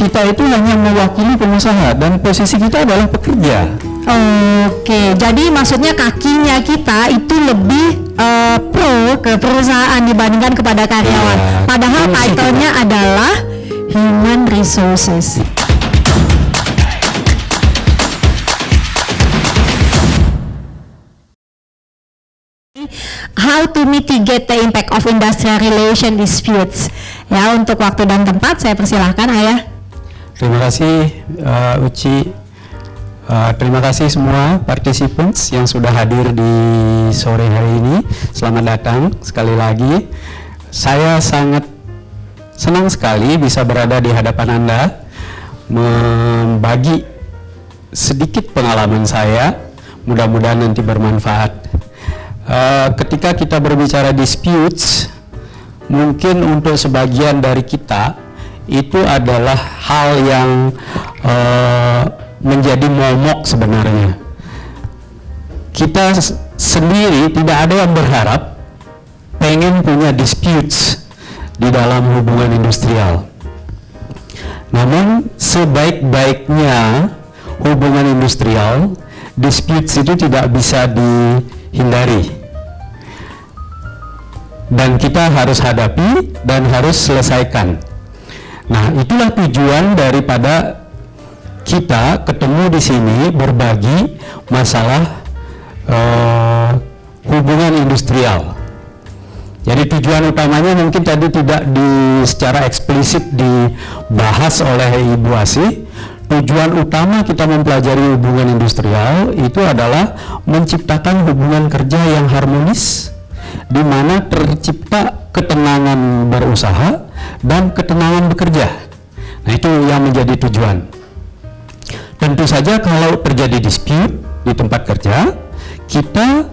kita itu hanya mewakili pengusaha dan posisi kita adalah pekerja. Oke, jadi maksudnya kakinya kita itu lebih pro ke perusahaan dibandingkan kepada karyawan. Ya, Padahal title-nya adalah Human Resources. How to mitigate the impact of industrial relation disputes. Ya, untuk waktu dan tempat saya persilahkan Ayah. Terima kasih Uci. Terima kasih semua participants yang sudah hadir di sore hari ini. Selamat datang sekali lagi. Saya sangat senang sekali bisa berada di hadapan Anda, membagi sedikit pengalaman saya. Mudah-mudahan nanti bermanfaat. Ketika kita berbicara disputes, mungkin untuk sebagian dari kita itu adalah hal yang menjadi momok sebenarnya. Kita sendiri tidak ada yang berharap pengen punya disputes di dalam hubungan industrial. Namun sebaik-baiknya hubungan industrial, disputes itu tidak bisa dihindari. Dan kita harus hadapi dan harus selesaikan. Nah, itulah tujuan daripada kita ketemu di sini berbagi masalah hubungan industrial. Jadi tujuan utamanya mungkin tadi tidak secara eksplisit dibahas oleh Ibu Asih. Tujuan utama kita mempelajari hubungan industrial itu adalah menciptakan hubungan kerja yang harmonis, di mana tercipta ketenangan berusaha dan ketenangan bekerja. Nah, itu yang menjadi tujuan. Tentu saja kalau terjadi dispute di tempat kerja, kita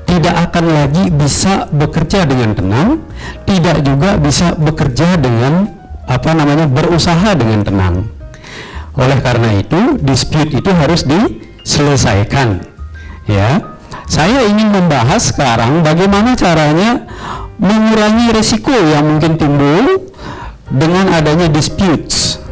tidak akan lagi bisa bekerja dengan tenang, tidak juga bisa bekerja dengan berusaha dengan tenang. Oleh karena itu, dispute itu harus diselesaikan. Ya, saya ingin membahas sekarang bagaimana caranya mengurangi risiko yang mungkin timbul dengan adanya disputes.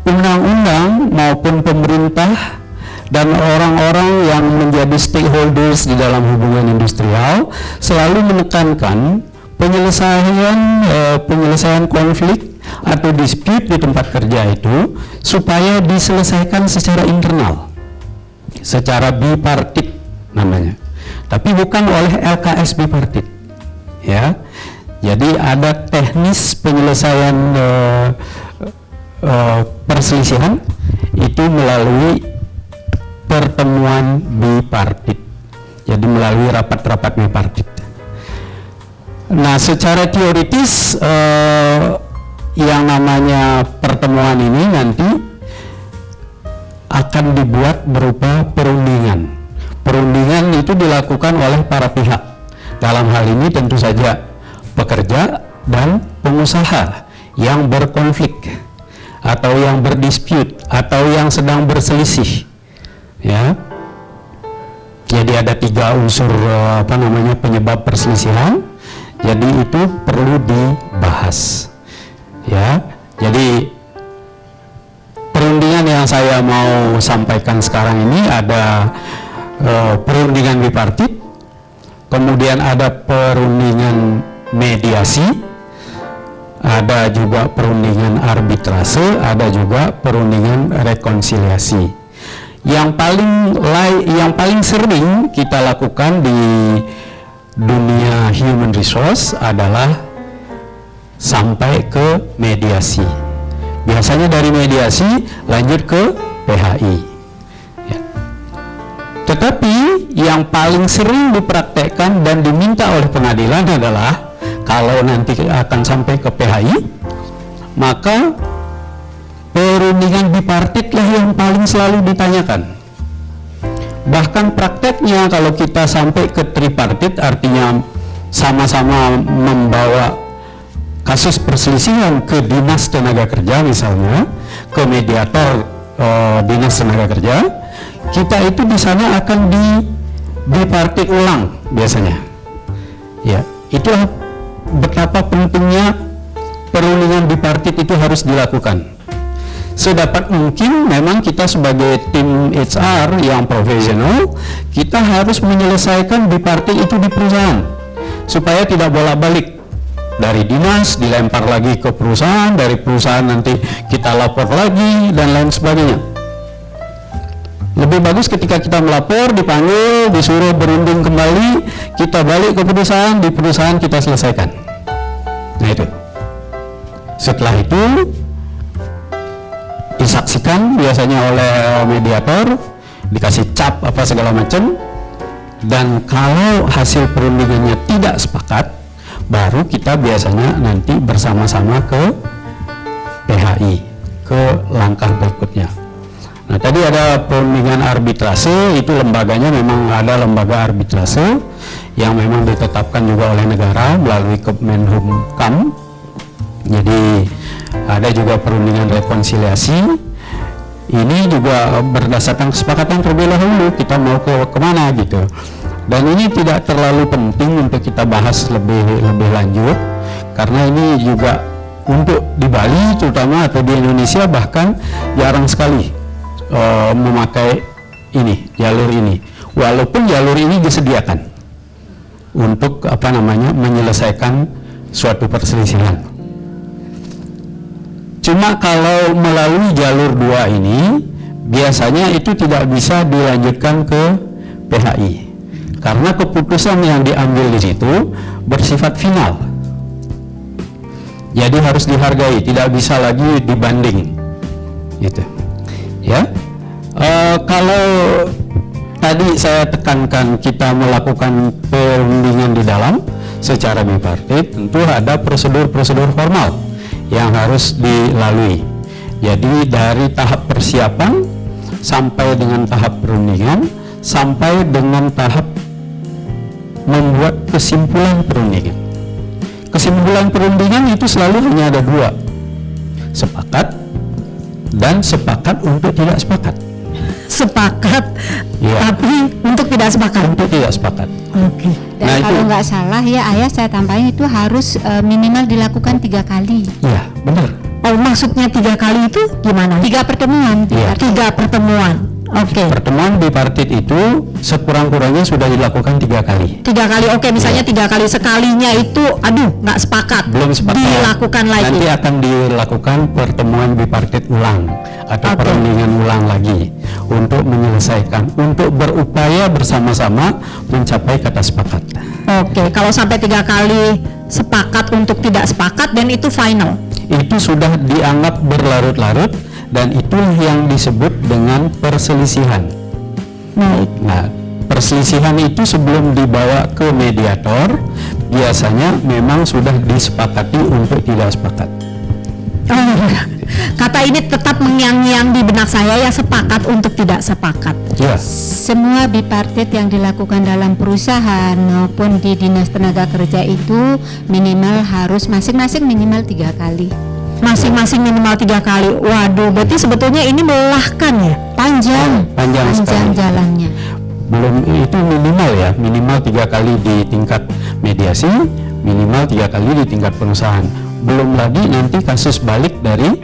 Undang-undang maupun pemerintah dan orang-orang yang menjadi stakeholders di dalam hubungan industrial selalu menekankan penyelesaian konflik atau dispute di tempat kerja itu supaya diselesaikan secara internal, secara bipartit namanya, tapi bukan oleh LKS bipartit. Ya, jadi ada teknis penyelesaian perselisihan itu melalui pertemuan bipartit, jadi melalui rapat-rapat bipartit. Nah, secara teoritis yang namanya pertemuan ini nanti akan dibuat berupa perundingan. Perundingan itu dilakukan oleh para pihak. Dalam hal ini tentu saja pekerja dan pengusaha yang berkonflik atau yang berdispute atau yang sedang berselisih. Ya. Jadi ada 3 unsur penyebab perselisihan. Jadi itu perlu dibahas. Ya, jadi perundingan yang saya mau sampaikan sekarang ini ada perundingan bipartit, kemudian ada perundingan mediasi, ada juga perundingan arbitrase, ada juga perundingan rekonsiliasi. Yang paling sering kita lakukan di dunia human resource adalah sampai ke mediasi. Biasanya dari mediasi lanjut ke PHI. Ya. Tetapi yang paling sering dipraktekkan dan diminta oleh pengadilan adalah kalau nanti akan sampai ke PHI, maka perundingan bipartit lah yang paling selalu ditanyakan. Bahkan prakteknya kalau kita sampai ke tripartit, artinya sama-sama membawa kasus perselisihan ke Dinas Tenaga Kerja misalnya, ke mediator Dinas Tenaga Kerja, kita itu di sana akan bipartit ulang biasanya. Ya, itulah betapa pentingnya perundingan bipartit itu harus dilakukan. Sedapat mungkin memang kita sebagai tim HR yang profesional, kita harus menyelesaikan bipartit itu di perusahaan supaya tidak bolak-balik dari dinas dilempar lagi ke perusahaan, dari perusahaan nanti kita lapor lagi dan lain sebagainya. Lebih bagus ketika kita melapor, dipanggil, disuruh berunding kembali, kita balik ke perusahaan, di perusahaan kita selesaikan. Nah itu. Setelah itu disaksikan biasanya oleh mediator, dikasih cap apa segala macam, dan kalau hasil perundingannya tidak sepakat, baru kita biasanya nanti bersama-sama ke PHI, ke langkah berikutnya. Nah tadi ada perundingan arbitrase, itu lembaganya memang ada lembaga arbitrase yang memang ditetapkan juga oleh negara melalui Kemenhumkam. Jadi ada juga perundingan rekonsiliasi, ini juga berdasarkan kesepakatan terlebih dahulu kita mau kemana gitu. Dan ini tidak terlalu penting untuk kita bahas lebih lanjut, karena ini juga untuk di Bali terutama atau di Indonesia bahkan jarang sekali memakai jalur ini, walaupun jalur ini disediakan untuk menyelesaikan suatu perselisihan. Cuma kalau melalui jalur 2 ini biasanya itu tidak bisa dilanjutkan ke PHI karena keputusan yang diambil di situ bersifat final. Jadi harus dihargai, tidak bisa lagi dibanding. Gitu. Ya. Kalau tadi saya tekankan kita melakukan perundingan di dalam secara bipartit, tentu ada prosedur-prosedur formal yang harus dilalui. Jadi dari tahap persiapan sampai dengan tahap perundingan sampai dengan tahap membuat kesimpulan perundingan. Kesimpulan perundingan itu selalu hanya ada 2, sepakat dan sepakat untuk tidak sepakat. Sepakat, Ya. tapi untuk tidak sepakat. Untuk tidak sepakat. Oke. Dan Nah, kalau itu- nggak salah ya ayah, saya tambahin itu harus minimal dilakukan 3 kali. Iya, benar. Oh, maksudnya 3 kali itu gimana? 3 pertemuan. Iya. 3 pertemuan. Oke. Pertemuan bipartit itu sekurang-kurangnya sudah dilakukan 3 kali. 3 kali, oke, misalnya 3 kali, sekalinya itu aduh nggak sepakat, Belum sepakat. dilakukan lagi. Nanti akan dilakukan pertemuan bipartit ulang atau Oke. perundingan ulang lagi untuk menyelesaikan, untuk berupaya bersama-sama mencapai kata sepakat. Oke, kalau sampai 3 kali sepakat untuk tidak sepakat dan itu final. Itu sudah dianggap berlarut-larut dan itulah yang disebut dengan perselisihan. Baik. Nah, perselisihan itu sebelum dibawa ke mediator biasanya memang sudah disepakati untuk tidak sepakat. Oh, kata ini tetap mengyang-nyang di benak saya ya, sepakat untuk tidak sepakat. Ya, Semua bipartit yang dilakukan dalam perusahaan maupun di dinas tenaga kerja itu minimal harus masing-masing minimal 3 kali. Masing-masing minimal 3 kali. Waduh, berarti sebetulnya ini melelahkan ya. panjang sekali. jalannya. Belum itu minimal ya, minimal 3 kali di tingkat mediasi, minimal 3 kali di tingkat perusahaan. Belum lagi nanti kasus balik dari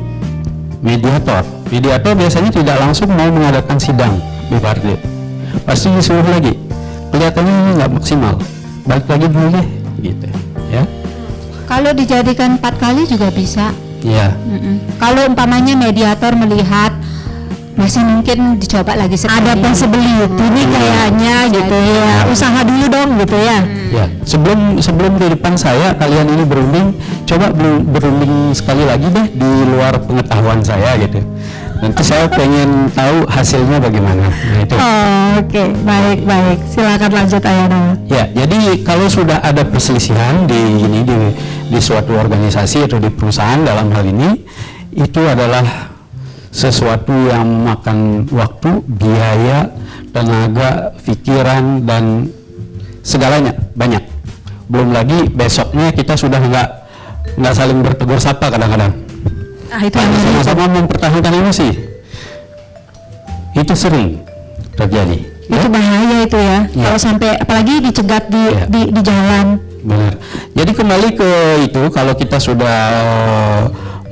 mediator. Mediator biasanya tidak langsung mau mengadakan sidang bipartit. Pasti disuruh lagi. Kelihatannya ini nggak maksimal. Balik lagi dulu deh, gitu. Ya. Kalau dijadikan 4 kali juga bisa. Ya. Kalau umpamanya mediator melihat masih mungkin dicoba lagi sekali. Ada possibility ini kayaknya gitu ya. Usaha dulu dong gitu ya. Ya, sebelum di depan saya kalian ini berunding, coba berunding sekali lagi deh di luar pengetahuan saya gitu. Nanti saya pengen tahu hasilnya bagaimana. Nah, itu. Oh, oke, baik. Silakan lanjut Ayana. Ya, jadi kalau sudah ada perselisihan di suatu organisasi atau di perusahaan dalam hal ini, itu adalah sesuatu yang memakan waktu, biaya, tenaga, pikiran, dan segalanya banyak. Belum lagi besoknya kita sudah nggak saling bertegur sapa kadang-kadang. Itu yang Sama-sama mempertahankan emosi. Itu sering terjadi. itu bahaya itu ya. Ya. Kalau sampai apalagi dicegat Ya. di jalan. Benar. Jadi kembali ke itu, kalau kita sudah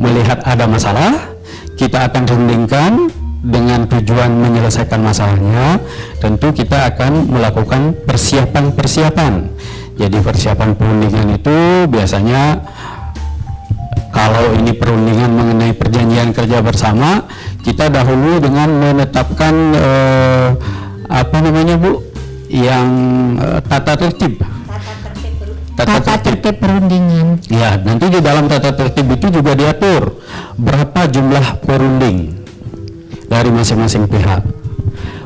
melihat ada masalah, kita akan rundingkan dengan tujuan menyelesaikan masalahnya. Tentu kita akan melakukan persiapan-persiapan. Jadi persiapan perundingan itu biasanya kalau ini perundingan mengenai perjanjian kerja bersama, kita dahulu dengan menetapkan apa namanya Bu, yang tata tertib perundingan. Ya, nanti di dalam tata tertib itu juga diatur berapa jumlah perunding dari masing-masing pihak,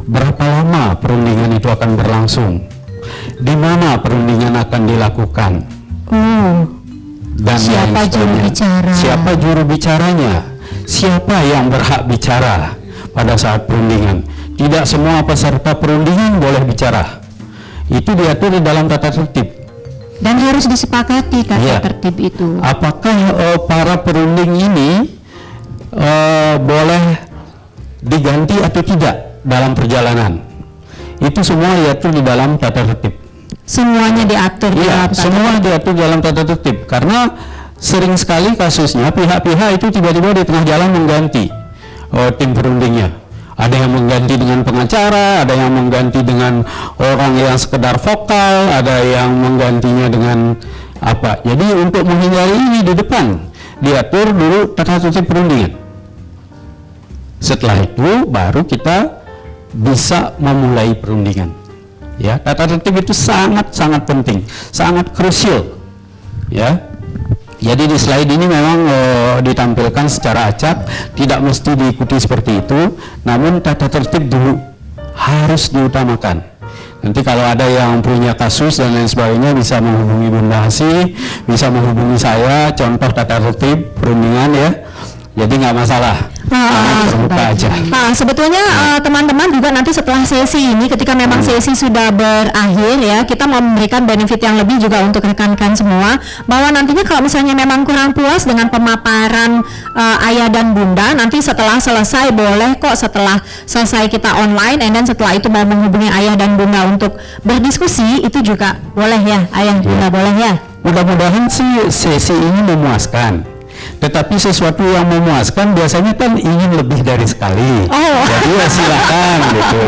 berapa lama perundingan itu akan berlangsung, di mana perundingan akan dilakukan, dan Siapa juru bicara? Siapa juru bicaranya? Siapa yang berhak bicara pada saat perundingan? Tidak semua peserta perundingan boleh bicara. Itu diatur di dalam tata tertib. Dan harus disepakati tata Iya. tertib itu. Apakah para perunding ini boleh diganti atau tidak dalam perjalanan? Itu semua diatur di dalam tata tertib. Semuanya diatur di Iya, dalam tata semua diatur dalam tata tertib. Karena sering sekali kasusnya pihak-pihak itu tiba-tiba di tengah jalan mengganti tim perundingnya. Ada yang mengganti dengan pengacara, ada yang mengganti dengan orang yang sekedar vokal, ada yang menggantinya dengan apa. Jadi untuk menghindari ini di depan diatur dulu tata tertib perundingan. Setelah itu baru kita bisa memulai perundingan. Ya, tata tertib itu sangat-sangat penting, sangat krusial. Ya. Jadi di slide ini memang ditampilkan secara acak, tidak mesti diikuti seperti itu, namun tata tertib dulu harus diutamakan. Nanti kalau ada yang punya kasus dan lain sebagainya bisa menghubungi Bunda Hasih, bisa menghubungi saya, contoh tata tertib perundingan ya. Jadi nggak masalah, terbuka aja. Sebetulnya teman-teman juga nanti setelah sesi ini, ketika memang sesi sudah berakhir ya, kita mau memberikan benefit yang lebih juga untuk rekan-rekan semua, bahwa nantinya kalau misalnya memang kurang puas dengan pemaparan ayah dan bunda, nanti setelah selesai boleh kok setelah selesai kita online, and then setelah itu mau menghubungi ayah dan bunda untuk berdiskusi, itu juga boleh ya ayah bunda, boleh ya. Mudah-mudahan sih sesi ini memuaskan. Tetapi sesuatu yang memuaskan biasanya kan ingin lebih dari sekali. Jadi ya silakan gitu.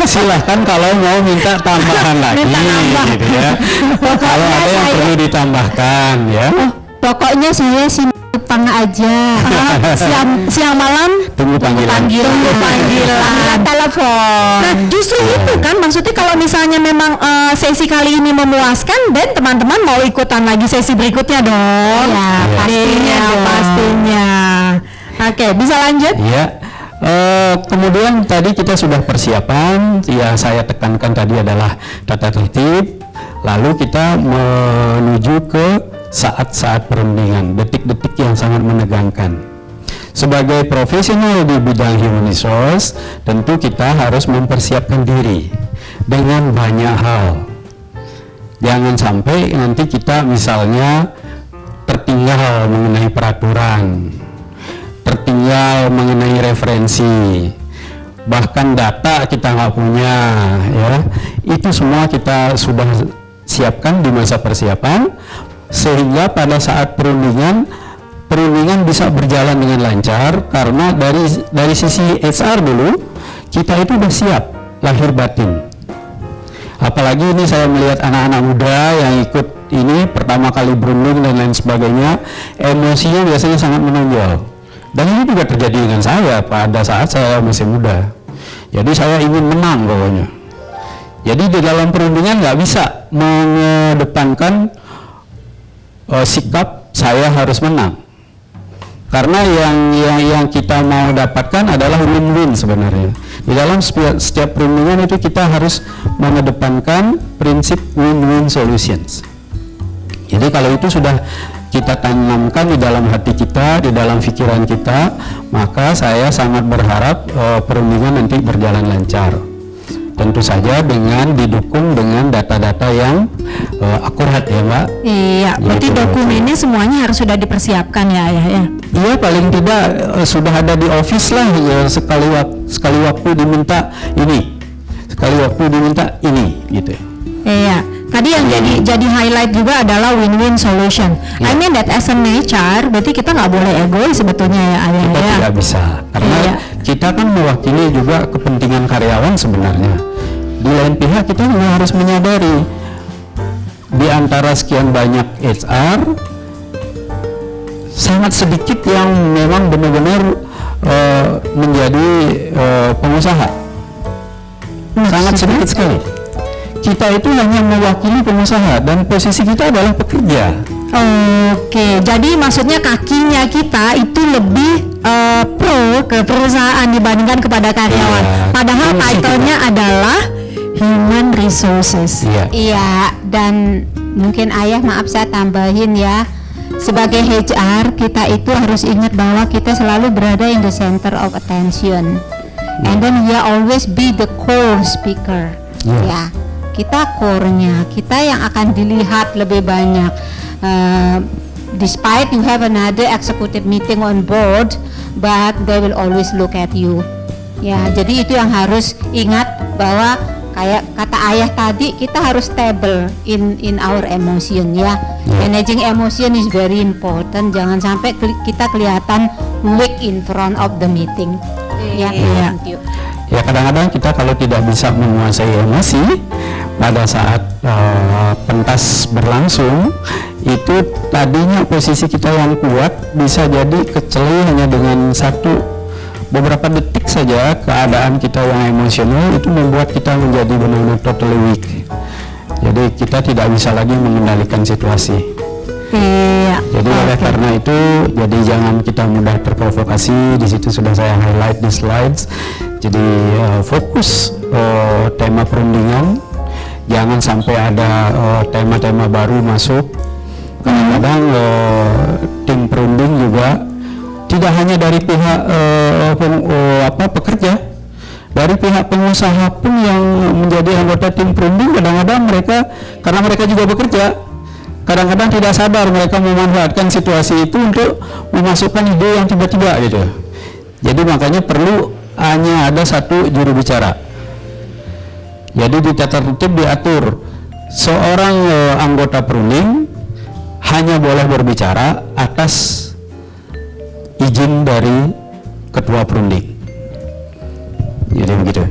Silahkan kalau mau minta tambahan lagi gitu ya. Kalau ada yang perlu ditambahkan ya. Pokoknya saya simpang aja. Siang malam Tunggu panggilan. telepon. Nah, justru itu kan maksudnya kalau misalnya memang sesi kali ini memuaskan, dan teman-teman mau ikutan lagi sesi berikutnya dong. Ya, pastinya. Oke, bisa lanjut? Iya. Kemudian tadi kita sudah persiapan, ya saya tekankan tadi adalah tata tertib. Lalu kita menuju ke saat-saat perundingan, detik-detik yang sangat menegangkan. Sebagai profesional di bidang human resource, tentu kita harus mempersiapkan diri dengan banyak hal. Jangan sampai nanti kita misalnya tertinggal mengenai peraturan, tertinggal mengenai referensi, bahkan data kita nggak punya, ya. Itu semua kita sudah siapkan di masa persiapan, sehingga pada saat perundingan bisa berjalan dengan lancar, karena dari sisi HR dulu kita itu udah siap lahir batin. Apalagi ini saya melihat anak-anak muda yang ikut ini pertama kali berunding dan lain sebagainya, emosinya biasanya sangat menonjol. Dan ini juga terjadi dengan saya pada saat saya masih muda. Jadi saya ingin menang pokoknya. Jadi di dalam perundingan nggak bisa mengedepankan sikap saya harus menang. Karena yang kita mau dapatkan adalah win-win sebenarnya. Di dalam setiap perundingan itu kita harus mengedepankan prinsip win-win solutions. Jadi kalau itu sudah kita tanamkan di dalam hati kita, di dalam pikiran kita, maka saya sangat berharap perundingan nanti berjalan lancar. Tentu saja dengan didukung dengan data-data yang akurat ya Mbak. Iya, berarti Gitu. dokumennya semuanya harus sudah dipersiapkan ya ayah ya. Iya, paling tidak sudah ada di office lah ya, sekali waktu diminta ini, sekali waktu diminta ini gitu. Iya. Tadi yang jadi highlight juga adalah win-win solution. I mean that as a nature, berarti kita nggak boleh egois sebetulnya ya Ayah. Kita ya. tidak bisa, karena kita kan mewakili juga kepentingan karyawan sebenarnya. Di lain pihak kita juga harus menyadari di antara sekian banyak HR sangat sedikit yang memang benar-benar menjadi pengusaha. Sangat sedikit sekali. Kita itu hanya mewakili pengusaha dan posisi kita adalah pekerja. Oke, jadi maksudnya kakinya kita itu lebih pro ke perusahaan dibandingkan kepada karyawan. Iya, Padahal title-nya adalah Human Resources. Iya, dan mungkin Ayah maaf saya tambahin ya. Sebagai HR kita itu harus ingat bahwa kita selalu berada in the center of attention. And then we always be the core speaker. Ya, kita core-nya, kita yang akan dilihat lebih banyak. Despite you have another executive meeting on board, but they will always look at you. Ya, jadi itu yang harus ingat bahwa kayak kata Ayah tadi, kita harus stable in our emotion ya. Managing emotion is very important. Jangan sampai kita kelihatan weak in front of the meeting. Thank you. Ya, kadang-kadang kita kalau tidak bisa menguasai emosi pada saat pentas berlangsung, itu tadinya posisi kita yang kuat bisa jadi kecelih hanya dengan beberapa detik saja. Keadaan kita yang emosional itu membuat kita menjadi benar-benar totally weak. Jadi kita tidak bisa lagi mengendalikan situasi. Jadi oleh karena itu, jadi jangan kita mudah terprovokasi. Di situ sudah saya highlight di slides. Jadi fokus tema perundingan. Jangan sampai ada tema-tema baru masuk. Kadang-kadang tim perunding juga tidak hanya dari pihak pekerja, dari pihak pengusaha pun yang menjadi anggota tim perunding, kadang-kadang karena mereka juga bekerja, kadang-kadang tidak sadar mereka memanfaatkan situasi itu untuk memasukkan ide yang tiba-tiba gitu. Jadi makanya perlu hanya ada satu juru bicara. Jadi di tata tertib diatur seorang anggota perunding hanya boleh berbicara atas izin dari ketua perunding. Jadi begitu.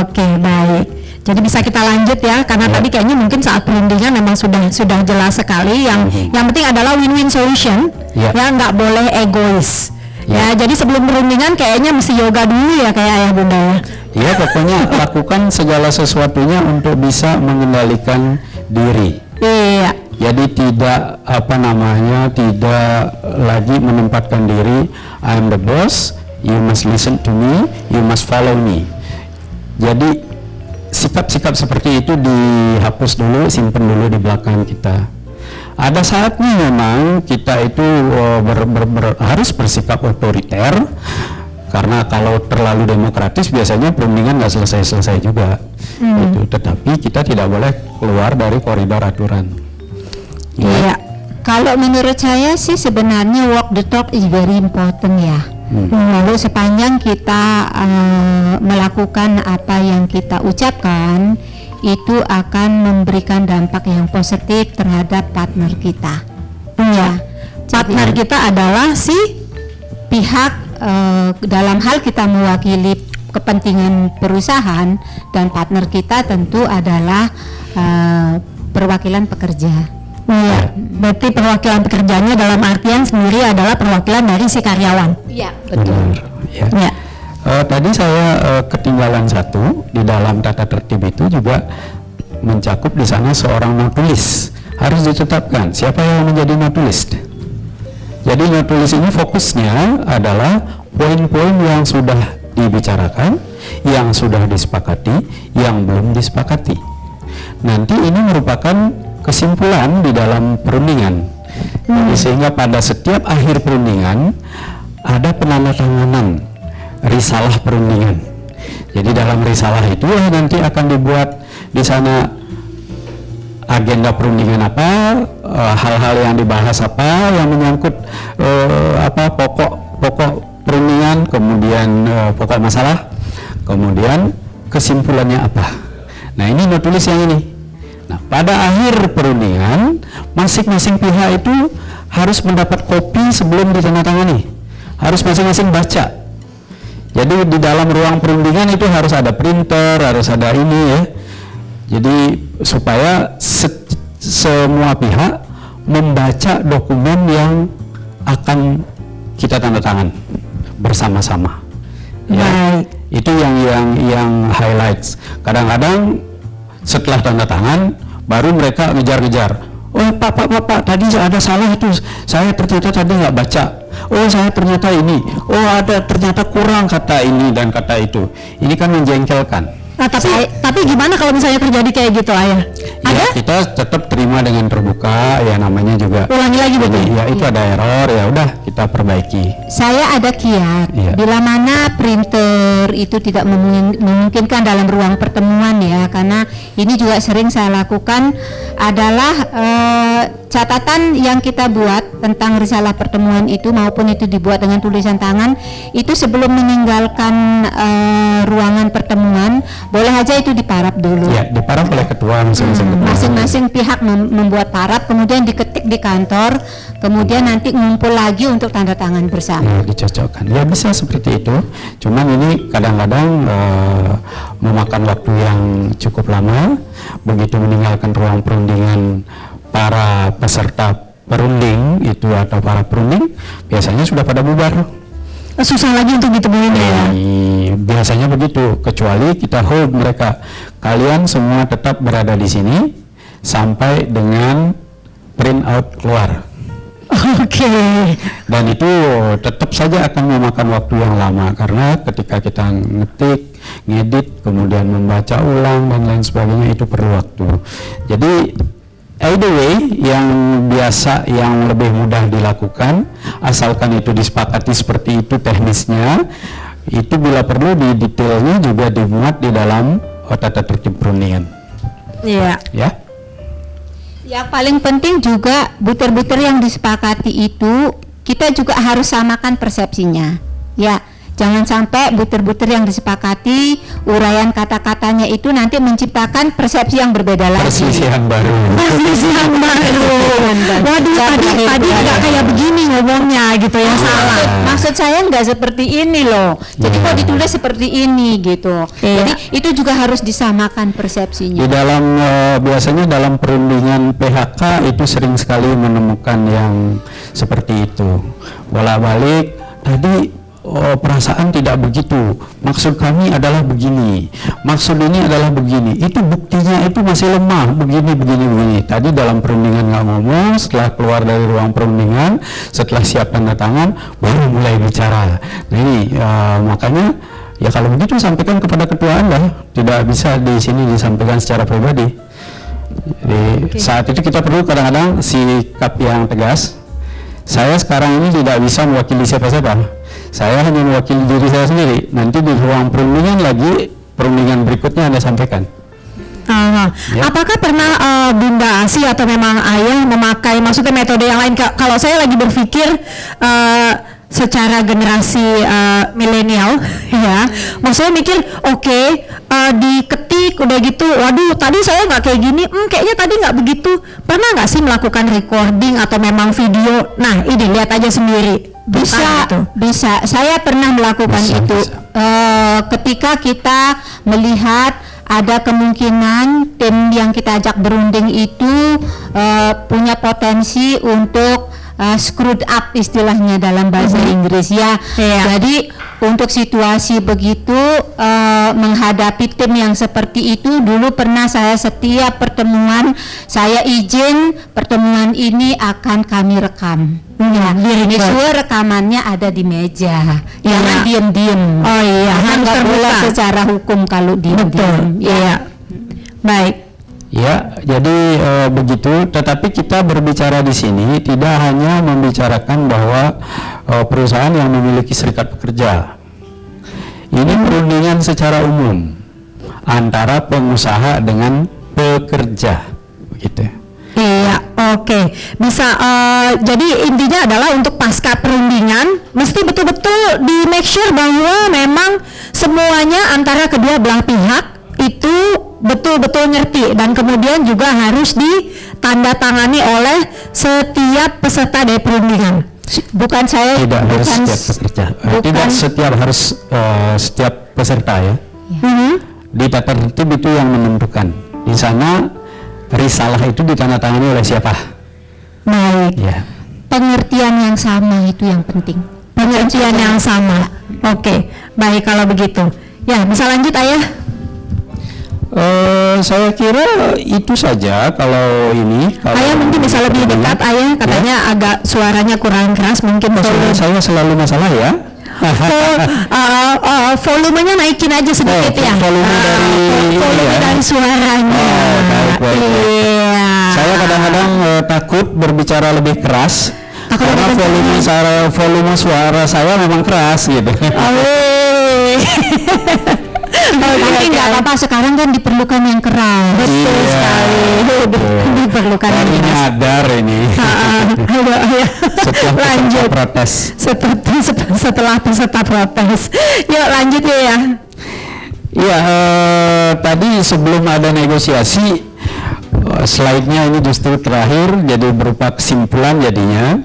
Oke, baik. Jadi bisa kita lanjut ya, karena tadi kayaknya mungkin saat perundingan memang sudah jelas sekali. Yang penting adalah win-win solution. Ya, nggak boleh egois. Ya, jadi sebelum perundingan kayaknya mesti yoga dulu ya kayak Ayah Bunda ya. Ya, pokoknya lakukan segala sesuatunya untuk bisa mengendalikan diri. Iya. Jadi tidak tidak lagi menempatkan diri I am the boss, you must listen to me, you must follow me. Jadi sikap-sikap seperti itu dihapus dulu, simpan dulu di belakang kita. Ada saatnya memang kita itu harus bersikap otoriter, karena kalau terlalu demokratis biasanya perundingan nggak selesai-selesai juga. Gitu. Tetapi kita tidak boleh keluar dari koridor aturan. Iya. Kalau menurut saya sih sebenarnya walk the talk is very important ya. Lalu sepanjang kita melakukan apa yang kita ucapkan, itu akan memberikan dampak yang positif terhadap partner kita. Ya, partner kita adalah si pihak dalam hal kita mewakili kepentingan perusahaan, dan partner kita tentu adalah perwakilan pekerja. Iya, berarti perwakilan pekerjaannya dalam artian sendiri adalah perwakilan dari si karyawan. Iya, betul. Ya. Tadi saya ketinggalan satu, di dalam tata tertib itu juga mencakup di sana seorang notulis. Harus ditetapkan siapa yang menjadi notulis. Jadi notulis ini fokusnya adalah poin-poin yang sudah dibicarakan, yang sudah disepakati, yang belum disepakati. Nanti ini merupakan kesimpulan di dalam perundingan. Jadi sehingga pada setiap akhir perundingan ada penandatanganan risalah perundingan. Jadi dalam risalah itu nanti akan dibuat di sana agenda perundingan apa, hal-hal yang dibahas apa, yang menyangkut pokok perundingan, kemudian pokok masalah, kemudian kesimpulannya apa. Nah, ini notulis yang ini. Nah, pada akhir perundingan, masing-masing pihak itu harus mendapat kopi sebelum ditandatangani. Harus masing-masing baca. Jadi di dalam ruang perundingan itu harus ada printer, harus ada ini ya. Jadi supaya semua pihak membaca dokumen yang akan kita tanda tangan bersama-sama. Ya, itu yang highlights. Kadang-kadang setelah tanda tangan baru mereka ngejar-ngejar. Oh pak, tadi ada salah itu. Saya ternyata tadi nggak baca. Oh saya ternyata ini. Oh ada ternyata kurang kata ini dan kata itu. Ini kan menjengkelkan. Nah, tapi gimana kalau misalnya terjadi kayak gitu, Ayah? Ya, kita tetap terima dengan terbuka, ya namanya juga. Ulangi lagi betul. Ya itu ada error, ya udah kita perbaiki. Saya ada kiat, bila mana printer itu tidak memungkinkan dalam ruang pertemuan ya, karena ini juga sering saya lakukan adalah catatan yang kita buat tentang risalah pertemuan itu maupun itu dibuat dengan tulisan tangan itu sebelum meninggalkan ruangan pertemuan boleh aja itu diparaf dulu. Ya, diparaf oleh ketua masing-masing pihak membuat paraf, kemudian diketik di kantor, kemudian nanti ngumpul lagi untuk tanda tangan bersama. Ya, dicocokkan. Ya bisa seperti itu. Cuman ini kadang-kadang memakan waktu yang cukup lama. Begitu meninggalkan ruang perundingan, para peserta perunding itu atau para perunding biasanya sudah pada bubar. Susah lagi untuk ditemuin ya. Biasanya begitu, kecuali kita hold mereka. Kalian semua tetap berada di sini sampai dengan print out keluar. Oke. Dan itu tetap saja akan memakan waktu yang lama karena ketika kita ngetik, ngedit, kemudian membaca ulang dan lain sebagainya itu perlu waktu. Jadi either way, yang biasa yang lebih mudah dilakukan asalkan itu disepakati seperti itu teknisnya, itu bila perlu di detailnya juga dimuat di dalam tata tertib perundingan. Iya. Ya. Yang paling penting juga butir-butir yang disepakati itu kita juga harus samakan persepsinya. Ya. Jangan sampai butir-butir yang disepakati, uraian kata-katanya itu nanti menciptakan persepsi yang berbeda lagi. Perselisihan baru. Perselisihan baru. Waduh, tadi nggak kayak begini ngomongnya gitu ya, salah. Maksud saya nggak seperti ini loh. Jadi kok ditulis seperti ini gitu. Iya. Jadi itu juga harus disamakan persepsinya. Di dalam biasanya dalam perundingan PHK itu sering sekali menemukan yang seperti itu. Bolak-balik tadi perasaan tidak begitu, maksud kami adalah begini, maksud ini adalah begini, itu buktinya itu masih lemah, begini. Tadi dalam perundingan nggak ngomong, setelah keluar dari ruang perundingan, setelah siap tanda tangan, baru mulai bicara. Nah ini makanya ya kalau begitu sampaikan kepada ketua Anda, tidak bisa di sini disampaikan secara pribadi. Jadi saat itu kita perlu kadang-kadang sikap yang tegas. Saya sekarang ini tidak bisa mewakili siapa-siapa. Saya hanya mewakili diri saya sendiri. Nanti di ruang perundingan lagi, perundingan berikutnya Anda sampaikan. Ya. Apakah pernah Bunda Asi atau memang Ayah memakai maksudnya metode yang lain? Kalau saya lagi berpikir secara generasi milenial ya, maksudnya mikir diketik udah gitu, waduh tadi saya nggak kayak gini, kayaknya tadi nggak begitu. Pernah nggak sih melakukan recording atau memang video? Nah ini lihat aja sendiri. Bisa. Saya pernah melakukan itu. Ketika kita melihat ada kemungkinan tim yang kita ajak berunding itu punya potensi untuk screwed up istilahnya dalam bahasa Inggris ya. Jadi untuk situasi begitu menghadapi tim yang seperti itu, dulu pernah saya setiap pertemuan saya izin pertemuan ini akan kami rekam. Visual rekamannya ada di meja. Jangan diem-diem. Oh iya, karena nggak boleh secara hukum kalau diem-diem. Iya. Baik. Ya, jadi begitu. Tetapi kita berbicara di sini tidak hanya membicarakan bahwa perusahaan yang memiliki serikat pekerja. Ini perundingan secara umum antara pengusaha dengan pekerja, begitu. Iya, oke. Bisa. Jadi intinya adalah untuk pasca perundingan mesti betul-betul di make sure bahwa memang semuanya antara kedua belah pihak itu betul-betul ngerti dan kemudian juga harus ditandatangani oleh setiap peserta dari perundingan. Bukan saya, Tidak harus bukan setiap peserta. bukan- Tidak setiap harus setiap peserta ya. Mhm. Di tata tertib itu yang menentukan. Di sana risalah itu ditandatangani oleh siapa? Baik, Ya. pengertian yang sama itu yang penting. pengertian yang sama. Oke, baik kalau begitu. Ya, bisa lanjut Ayah. Saya kira itu saja kalau ini. Kalau Ayah mungkin bisa lebih dekat Ayah, katanya agak suaranya kurang keras, mungkin volume. Saya selalu masalah ya. Volumenya naikin aja sedikit Oh, ya. volume dari volume ini ya. dari suaranya. Oh, baik. Iya. Saya kadang-kadang takut berbicara lebih keras Takut karena lebih volume suara saya memang keras gitu. Tapi nggak apa-apa, sekarang kan diperlukan yang keras. Betul Iya. sekali. Diperlukan Kami ini. nyadar ini. Ayo, Setelah lanjut. protes. Setelah peserta protes. Yuk lanjut ya. Iya, tadi sebelum ada negosiasi, slide-nya ini justru terakhir, jadi berupa kesimpulan jadinya.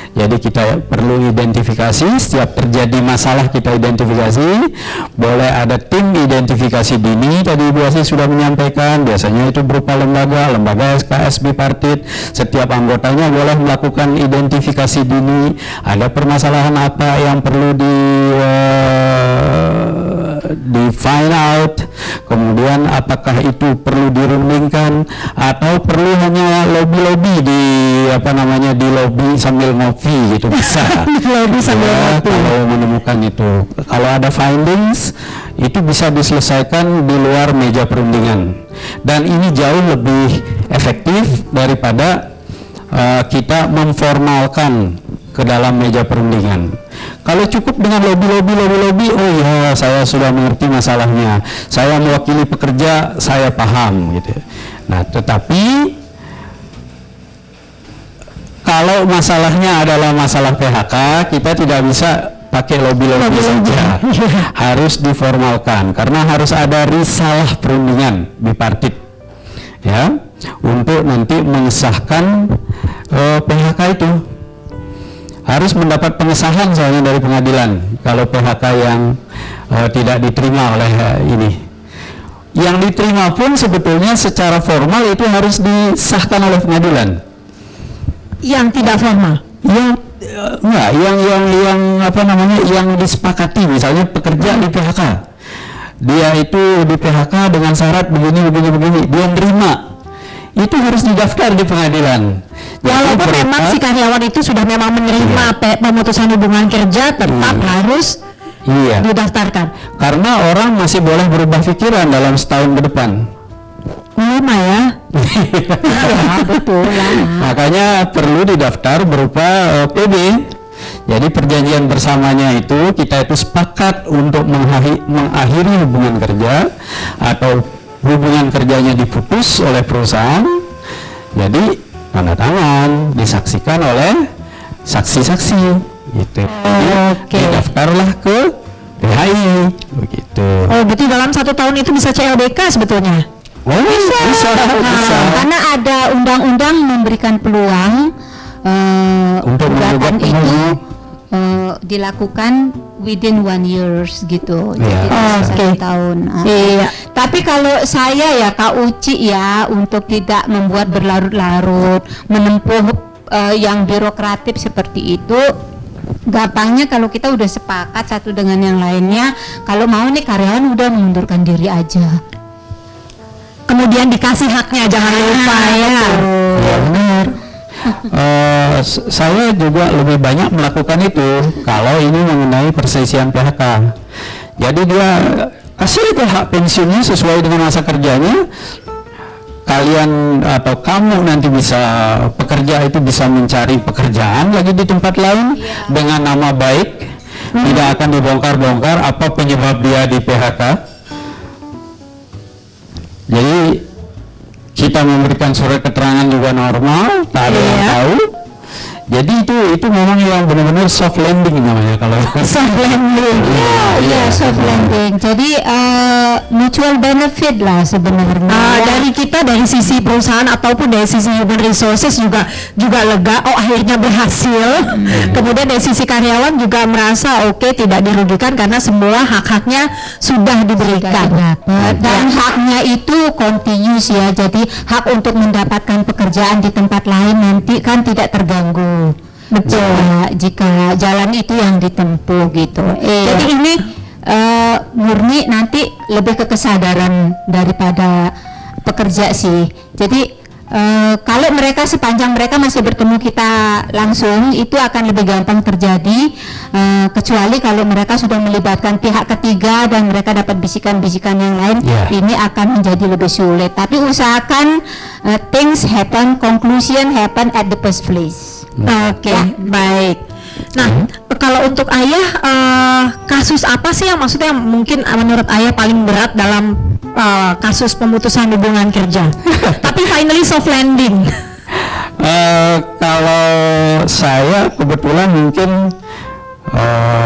Jadi kita perlu identifikasi, setiap terjadi masalah kita identifikasi, boleh ada tim identifikasi dini, tadi Ibu Asih sudah menyampaikan, biasanya itu berupa lembaga SKS bipartit, setiap anggotanya boleh melakukan identifikasi dini, ada permasalahan apa yang perlu di find out, kemudian apakah itu perlu dirundingkan atau perlu hanya lobby di di lobby sambil ngopi gitu bisa. Lobby sambil Ya, ngopi. kalau menemukan itu, kalau ada findings itu bisa diselesaikan di luar meja perundingan dan ini jauh lebih efektif daripada kita memformalkan ke dalam meja perundingan. Kalau cukup dengan lobby, oh ya saya sudah mengerti masalahnya, saya mewakili pekerja, saya paham gitu. Nah, tetapi kalau masalahnya adalah masalah PHK, kita tidak bisa pakai lobby saja. Harus diformalkan karena harus ada risalah perundingan bipartit. Ya, untuk nanti mengesahkan PHK itu. Harus mendapat pengesahan soalnya dari pengadilan kalau PHK yang tidak diterima oleh ini. Yang diterima pun sebetulnya secara formal itu harus disahkan oleh pengadilan. Yang tidak formal. Yang disepakati, misalnya pekerja di PHK, dia itu di PHK dengan syarat begini, dia nerima, itu harus didaftar di pengadilan. Walaupun memang si karyawan itu sudah memang menerima pemutusan hubungan kerja, tetap harus didaftarkan. Karena orang masih boleh berubah pikiran dalam setahun ke depan. Lama ya. Ya, betul lah. Makanya perlu didaftar berupa PB. Jadi perjanjian bersamanya itu kita itu sepakat untuk mengakhiri hubungan kerja atau hubungan kerjanya diputus oleh perusahaan. Jadi tanda tangan disaksikan oleh saksi-saksi gitu. Didaftarlah ke PHI begitu. Oh, berarti dalam 1 tahun itu bisa CLBK sebetulnya. Oh, bisa. Karena ada undang-undang memberikan peluang Untuk gugatan menggugat itu kembali. dilakukan within 1 years gitu. Iya. Jadi Oh, satu oke. tahun. Iya. Tapi kalau saya ya Kak Uci ya, untuk tidak membuat berlarut-larut menempuh yang birokratif seperti itu, gampangnya kalau kita udah sepakat satu dengan yang lainnya, kalau mau nih karyawan udah mengundurkan diri aja. Kemudian dikasih haknya, jangan lupa ya. Ya benar. Saya juga lebih banyak melakukan itu kalau ini mengenai perselisihan PHK. Jadi dia kasih itu hak pensiunnya sesuai dengan masa kerjanya. Kalian atau kamu nanti pekerja itu bisa mencari pekerjaan lagi di tempat lain dengan nama baik, tidak akan dibongkar-bongkar apa penyebab dia di PHK. Jadi kita memberikan surat keterangan juga normal, tak ada yang tahu. Jadi itu memang yang benar-benar soft landing namanya kalau Soft landing. Iya, soft landing. Jadi mutual benefit lah sebenarnya. Dari kita, dari sisi perusahaan ataupun dari sisi human resources juga lega, oh akhirnya berhasil. Kemudian dari sisi karyawan juga merasa oke, tidak dirugikan karena semua hak-haknya sudah diberikan. Dan haknya itu continuous ya. Jadi hak untuk mendapatkan pekerjaan di tempat lain nanti kan tidak terganggu. Betul. Jika jalan itu yang ditempuh gitu. Jadi ini murni nanti lebih ke kesadaran daripada pekerja sih. Jadi kalau mereka sepanjang mereka masih bertemu kita langsung itu akan lebih gampang terjadi, kecuali kalau mereka sudah melibatkan pihak ketiga dan mereka dapat bisikan-bisikan yang lain, ini akan menjadi lebih sulit. Tapi usahakan things happen, conclusion happen at the first place. Oke, baik. Nah, kalau untuk Ayah, kasus apa sih yang maksudnya yang mungkin menurut Ayah paling berat dalam kasus pemutusan hubungan kerja? Tapi finally soft landing. Kalau saya kebetulan mungkin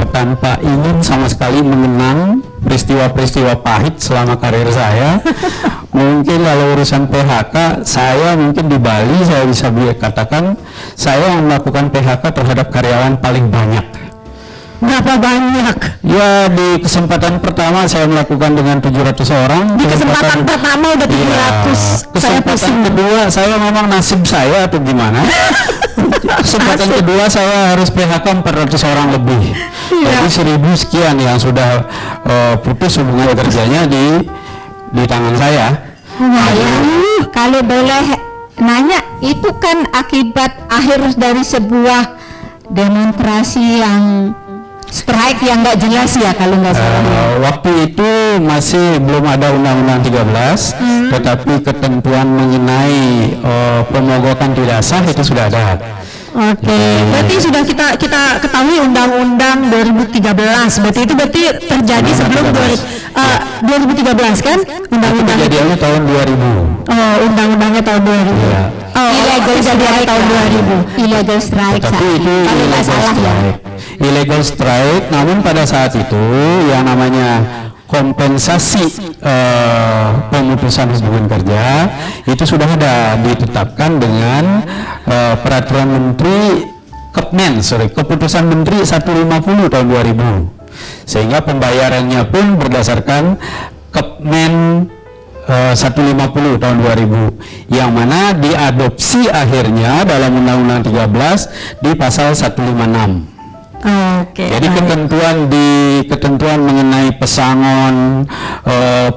tanpa ingin sama sekali mengenang peristiwa-peristiwa pahit selama karir saya, mungkin kalau urusan PHK, saya mungkin di Bali saya bisa katakan saya yang melakukan PHK terhadap karyawan paling banyak. Berapa banyak? Ya, di kesempatan pertama saya melakukan dengan 700 orang. Di kesempatan pertama udah 700. Iya, kesempatan kedua saya memang nasib saya atau gimana. Kesempatan kedua saya harus PHK 400 orang lebih. Jadi 1000 sekian yang sudah putus hubungan kerjanya di tangan saya. Kalau boleh nanya, itu kan akibat akhir dari sebuah demonstrasi yang strike yang nggak jelas ya kalau nggak salah. Waktu itu masih belum ada Undang-Undang 13, tetapi ketentuan mengenai pemogokan tidak sah itu sudah ada. Oke, berarti sudah kita ketahui Undang-Undang 2013. Berarti terjadi sebelum 2013 kan? Undang-undang Kejadiannya tahun 2000. Oh, undang-undangnya tahun 2000. Ya. Oh, Illegal kejadiannya tahun 2000. Illegal strike. Tapi itu kalau nggak salah ya. Illegal strike, namun pada saat itu yang namanya kompensasi pemutusan hubungan kerja itu sudah ada ditetapkan dengan peraturan menteri keputusan menteri 150 tahun 2000, sehingga pembayarannya pun berdasarkan Kepmen 150 tahun 2000 yang mana diadopsi akhirnya dalam Undang-Undang 13 di pasal 156. Oke. Jadi ketentuan mengenai pesangon,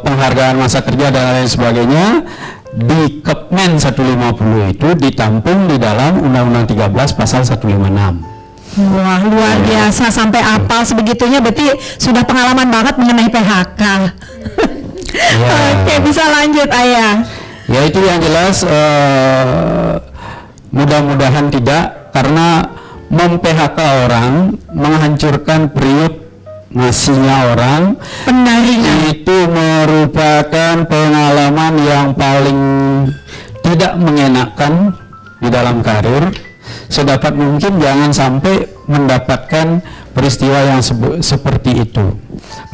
penghargaan masa kerja dan lain sebagainya di Kepmen 150 itu ditampung di dalam Undang-Undang 13 pasal 156. Wah, luar biasa sampai apal sebegitunya, berarti sudah pengalaman banget mengenai PHK. Oke, bisa lanjut Ayah. Ya, itu yang jelas mudah-mudahan tidak, karena mem-PHK orang menghancurkan periuk nasinya orang. Pendaringan itu merupakan pengalaman yang paling tidak mengenakan di dalam karir. Sedapat mungkin jangan sampai mendapatkan peristiwa yang seperti itu.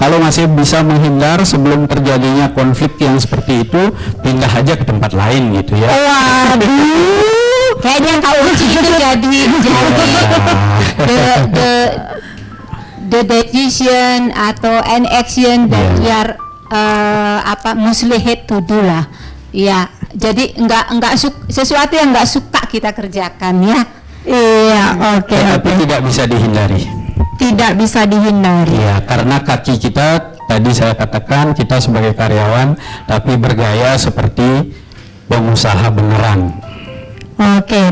Kalau masih bisa menghindar sebelum terjadinya konflik yang seperti itu, pindah aja ke tempat lain gitu ya. Waduh. Kayaknya Kak Uci itu jadi the decision atau an action that we are muslihat to do lah. Ya, jadi sesuatu yang nggak suka kita kerjakan ya. Iya, oke. Tapi tidak bisa dihindari. Tidak bisa dihindari. Ya, karena kaki kita tadi saya katakan kita sebagai karyawan tapi bergaya seperti pengusaha beneran. Oke,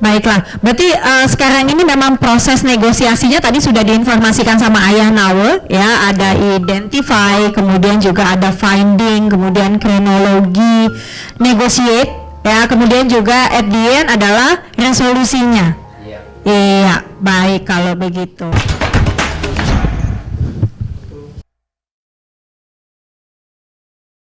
baiklah. Berarti sekarang ini memang proses negosiasinya tadi sudah diinformasikan sama Ayah Nawe, ya, ada identify, kemudian juga ada finding, kemudian kronologi, negotiate, ya, kemudian juga at the end adalah resolusinya. Iya, baik kalau begitu.